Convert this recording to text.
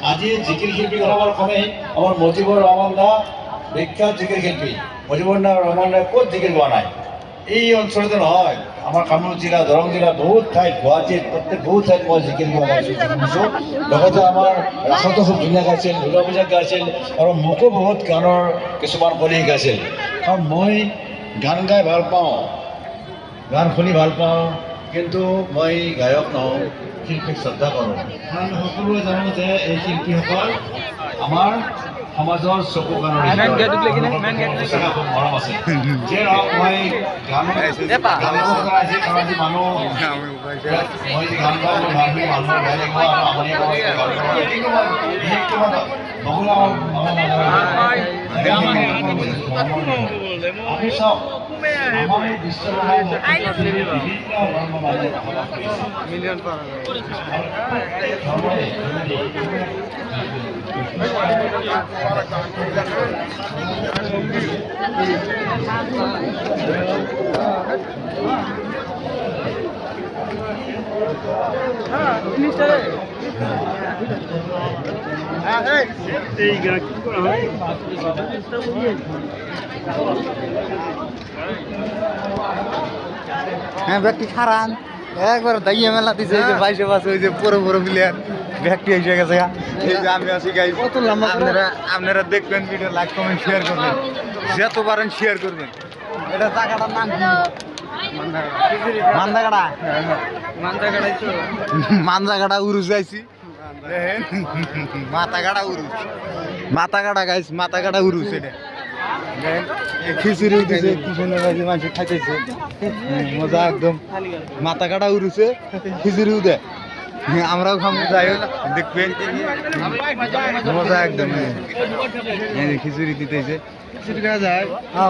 আজি জিকির শিল্পী হবার ফলে আমার মুজিবুর রহমান দা বিখ্যাত জিকির শিল্পী মুজিবুর রহমান দা ক'ত জিকির গোৱা নাই এই অঞ্চলতে নহয় আমাৰ কামৰূপ জিলা দৰং জিলা বহুত ঠাইত গুৱাহাটীত প্ৰত্যেক বহুত ঠাইত মই জিকিৰ গোৱা গাইছোঁ লগতে আমাৰ ৰাসতো খুব ধুনীয়া গাইছিল দুৰ্গা পূজাত গাইছিল আৰু মোকো বহুত গানৰ কিছুমান কলি গাইছিল কাৰণ মই গান গাই ভাল পাওঁ গান শুনি ভাল পাওঁ কিন্তু মই গায়ক নহওঁ শিল্পীক শ্ৰদ্ধা কৰোঁ কাৰণ সকলোৱে জানো যে এই শিল্পীসকল আমাৰ সমাজৰ চকু কাণৰ খুব মৰম আছে যে হওক মই গান যি মানুহ মই যি গান গাওঁ মই ভাবি মানুহৰ বেয়া লাগিব আৰু আমনি আমি চাওক আমাৰ বিশ্বৰ বিভিন্ন ধৰ্ম মানুহে বসবাস হ্যাঁ ব্যক্তি খারান একবার দাইয়ে মেলা দিছে যে বাইশে পাশে ওই যে বড় বড় প্লেয়ার ব্যক্তি এসে গেছে এই যে আমি আছি গাইস কত লম্বা আপনারা দেখবেন ভিডিও লাইক কমেন্ট শেয়ার করবেন যত পারেন শেয়ার করবেন এটা জায়গাটার নাম কি মান্দাগাড়া মান্দাগাড়া উরুস যাইছি মাথাগাড়া উরুস মাথাগাড়া গাইস মাথাগাড়া উরুস এটা খিচুড়ি দিছে কি সুন্দর মানুষ খাইতেছে মজা একদম মাথা কাটা উড়ুছে খিচুড়িও দেয় আমরাও খাবো যাই হোক দেখবেন মজা একদম খিচুড়ি দিতেছে খিচুড়ি খাওয়া যায় হ্যাঁ